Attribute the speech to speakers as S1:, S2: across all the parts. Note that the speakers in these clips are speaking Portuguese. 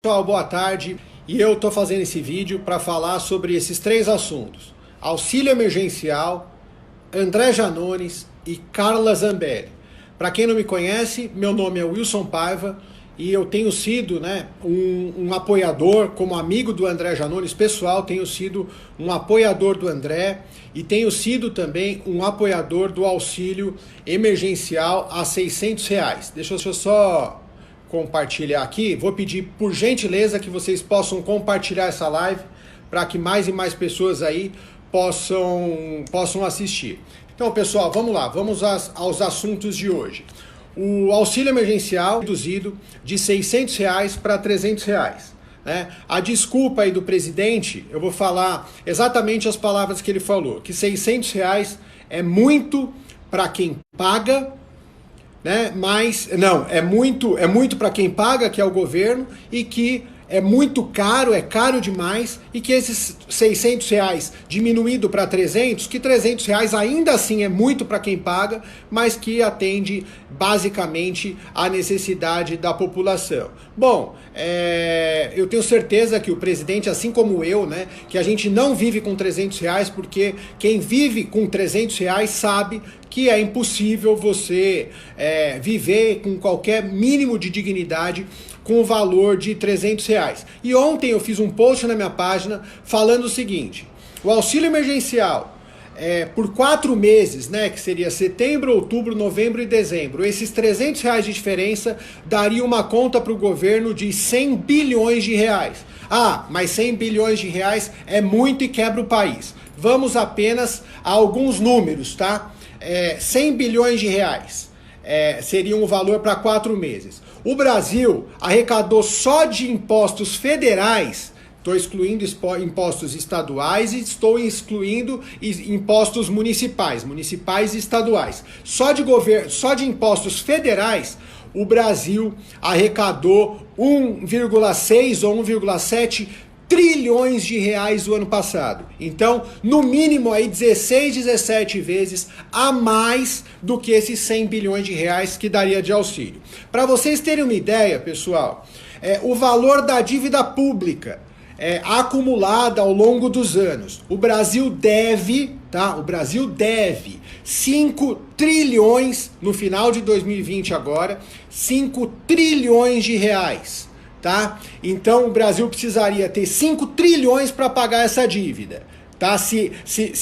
S1: Pessoal, boa tarde. E eu estou fazendo esse vídeo para falar sobre esses três assuntos: auxílio emergencial, André Janones e Carla Zambelli. Para quem não me conhece, meu nome é Wilson Paiva e eu tenho sido um apoiador, como amigo do André Janones pessoal, tenho sido um apoiador do André e tenho sido também um apoiador do auxílio emergencial a R$600. Deixa eu só compartilhar aqui. Vou pedir por gentileza que vocês possam compartilhar essa live para que mais e mais pessoas aí possam assistir. Então, pessoal, vamos lá, vamos aos assuntos de hoje. O auxílio emergencial reduzido de R$600 para R$300. A desculpa aí do presidente, eu vou falar exatamente as palavras que ele falou, que R$600 é muito para quem paga, mas não, é muito para quem paga, que é o governo, e que é muito caro, é caro demais, e que esses R$600 diminuído para 300, que R$300 ainda assim é muito para quem paga, mas que atende basicamente à necessidade da população. Bom, eu tenho certeza que o presidente, assim como eu, que a gente não vive com R$300, porque quem vive com R$300 sabe que é impossível você viver com qualquer mínimo de dignidade com o valor de R$300. E ontem eu fiz um post na minha página falando o seguinte: o auxílio emergencial por 4 meses, que seria setembro, outubro, novembro e dezembro, esses R$300 de diferença daria uma conta para o governo de R$100 bilhões. Ah, mas R$100 bilhões é muito e quebra o país. Vamos apenas a alguns números, tá? R$100 bilhões seria um valor para 4 meses. O Brasil arrecadou só de impostos federais, estou excluindo impostos estaduais e estou excluindo impostos municipais e estaduais. Só de impostos federais, o Brasil arrecadou 1,6 ou 1,7 trilhões de reais o ano passado. Então, no mínimo aí 16, 17 vezes a mais do que esses R$100 bilhões que daria de auxílio. Para vocês terem uma ideia, pessoal, o valor da dívida pública acumulada ao longo dos anos. O Brasil deve, tá? O Brasil deve 5 trilhões no final de 2020 agora, 5 trilhões de reais. Tá? Então o Brasil precisaria ter 5 trilhões para pagar essa dívida. Tá? Se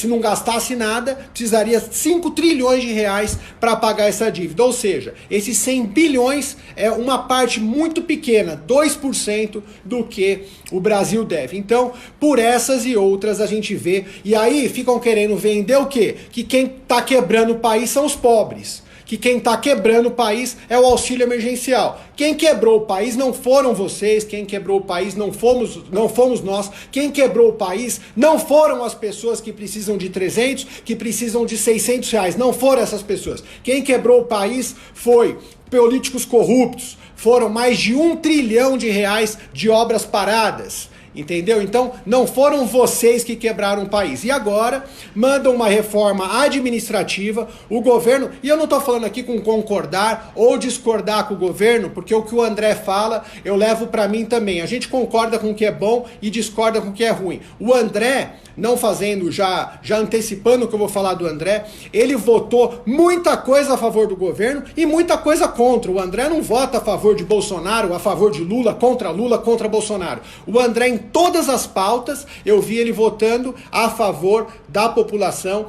S1: não gastasse nada, precisaria 5 trilhões de reais para pagar essa dívida. Ou seja, esses 100 bilhões é uma parte muito pequena, 2% do que o Brasil deve. Então, por essas e outras a gente vê, e aí ficam querendo vender o quê? Que quem está quebrando o país são os pobres. Que quem está quebrando o país é o auxílio emergencial. Quem quebrou o país não foram vocês, quem quebrou o país não fomos nós, quem quebrou o país não foram as pessoas que precisam de 300, que precisam de R$600, não foram essas pessoas. Quem quebrou o país foi políticos corruptos, foram mais de R$1 trilhão de obras paradas. Entendeu? Então, não foram vocês que quebraram o país. E agora, mandam uma reforma administrativa, o governo, e eu não estou falando aqui com concordar ou discordar com o governo, porque o que o André fala, eu levo para mim também. A gente concorda com o que é bom e discorda com o que é ruim. O André, não fazendo, já antecipando o que eu vou falar do André, ele votou muita coisa a favor do governo e muita coisa contra. O André não vota a favor de Bolsonaro, a favor de Lula, contra Bolsonaro. O André, em todas as pautas, eu vi ele votando a favor da população,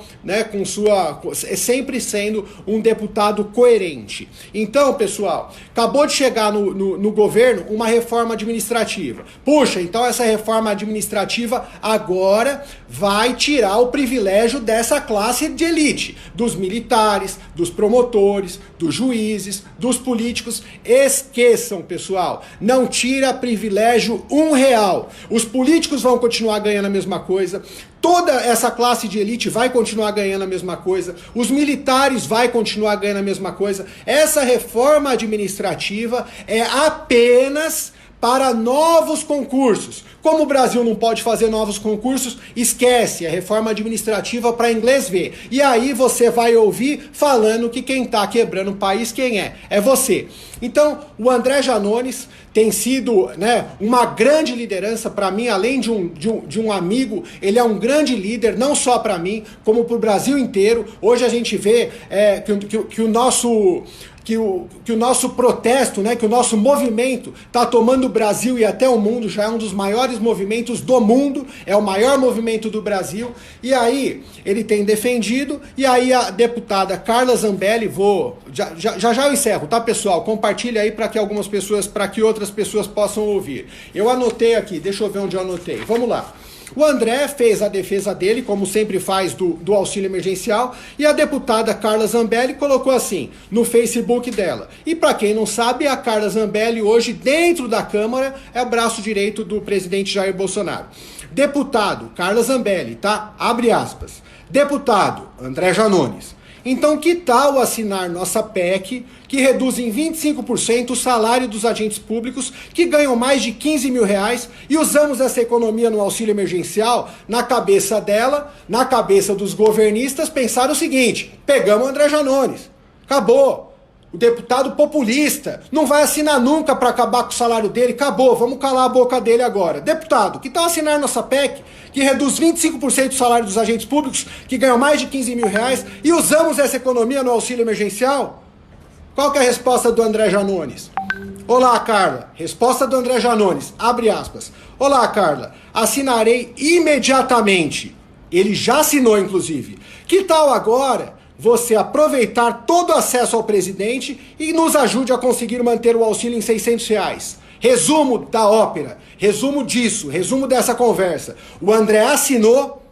S1: sempre sendo um deputado coerente. Então, pessoal, acabou de chegar no governo uma reforma administrativa. Puxa, então essa reforma administrativa agora vai tirar o privilégio dessa classe de elite, dos militares, dos promotores, dos juízes, dos políticos. Esqueçam, pessoal, não tira privilégio R$1. Os políticos vão continuar ganhando a mesma coisa, toda essa classe de elite vai continuar ganhando a mesma coisa, os militares vai continuar ganhando a mesma coisa. Essa reforma administrativa é apenas para novos concursos. Como o Brasil não pode fazer novos concursos, esquece, é reforma administrativa para inglês ver. E aí você vai ouvir falando que quem está quebrando o país, quem é? É você. Então, o André Janones tem sido, né, uma grande liderança para mim, além de um amigo, ele é um grande líder, não só para mim, como para o Brasil inteiro. Hoje a gente vê que o nosso protesto, né, que o nosso movimento está tomando o Brasil e até o mundo, já é um dos maiores movimentos do mundo, é o maior movimento do Brasil, e aí ele tem defendido, e aí a deputada Carla Zambelli, já eu encerro, tá, pessoal? Compartilha aí para que outras pessoas possam ouvir. Eu anotei aqui, deixa eu ver onde eu anotei, vamos lá. O André fez a defesa dele, como sempre faz, do auxílio emergencial, e a deputada Carla Zambelli colocou assim, no Facebook dela. E para quem não sabe, a Carla Zambelli hoje, dentro da Câmara, é o braço direito do presidente Jair Bolsonaro. Deputado, Carla Zambelli, tá? Abre aspas. Deputado, André Janones. Então, que tal assinar nossa PEC, que reduz em 25% o salário dos agentes públicos que ganham mais de 15 mil reais, e usamos essa economia no auxílio emergencial? Na cabeça dela, na cabeça dos governistas, pensaram o seguinte: pegamos o André Janones, acabou. O deputado populista não vai assinar nunca para acabar com o salário dele, acabou, vamos calar a boca dele agora. Deputado, que tal assinar nossa PEC, que reduz 25% do salário dos agentes públicos que ganham mais de 15 mil reais, e usamos essa economia no auxílio emergencial? Qual que é a resposta do André Janones? Olá, Carla. Resposta do André Janones, abre aspas. Olá, Carla. Assinarei imediatamente. Ele já assinou, inclusive. Que tal agora você aproveitar todo o acesso ao presidente e nos ajude a conseguir manter o auxílio em 600 reais? Resumo da ópera, resumo disso, resumo dessa conversa. O André assinou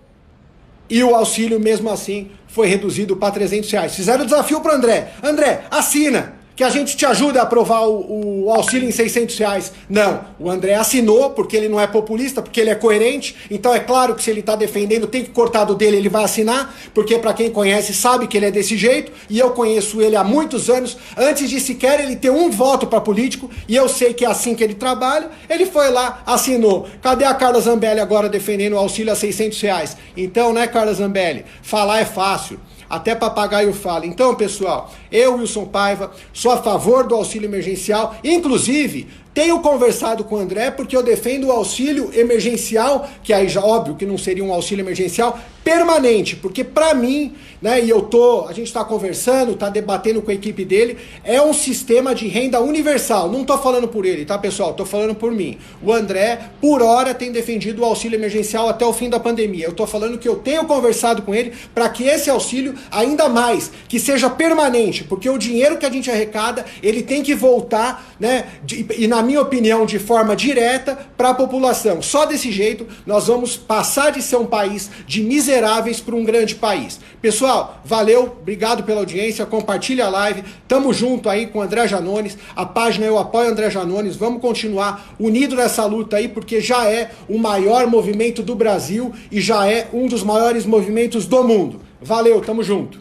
S1: e o auxílio, mesmo assim, foi reduzido para 300 reais. Fizeram o desafio para o André. André, assina, que a gente te ajuda a aprovar o auxílio em 600 reais. Não, o André assinou, porque ele não é populista, porque ele é coerente. Então é claro que se ele está defendendo, tem que cortar do dele, ele vai assinar, porque para quem conhece sabe que ele é desse jeito, e eu conheço ele há muitos anos, antes de sequer ele ter um voto para político, e eu sei que é assim que ele trabalha. Ele foi lá, assinou. Cadê a Carla Zambelli agora defendendo o auxílio a 600 reais? Então, né, Carla Zambelli, falar é fácil. Até papagaio fala. Então, pessoal, eu, Wilson Paiva, sou a favor do auxílio emergencial. Inclusive, tenho conversado com o André porque eu defendo o auxílio emergencial, que aí já óbvio que não seria um auxílio emergencial permanente, porque para mim, né, a gente está conversando, está debatendo com a equipe dele, é um sistema de renda universal. Não estou falando por ele, tá, pessoal? Estou falando por mim. O André, por hora, tem defendido o auxílio emergencial até o fim da pandemia. Eu estou falando que eu tenho conversado com ele para que esse auxílio, ainda mais, que seja permanente, porque o dinheiro que a gente arrecada, ele tem que voltar, né, e na minha opinião, de forma direta para a população. Só desse jeito nós vamos passar de ser um país de miseráveis para um grande país. Pessoal, valeu, obrigado pela audiência, compartilha a live, tamo junto aí com o André Janones, a página Eu Apoio André Janones, vamos continuar unidos nessa luta aí, porque já é o maior movimento do Brasil e já é um dos maiores movimentos do mundo. Valeu, tamo junto.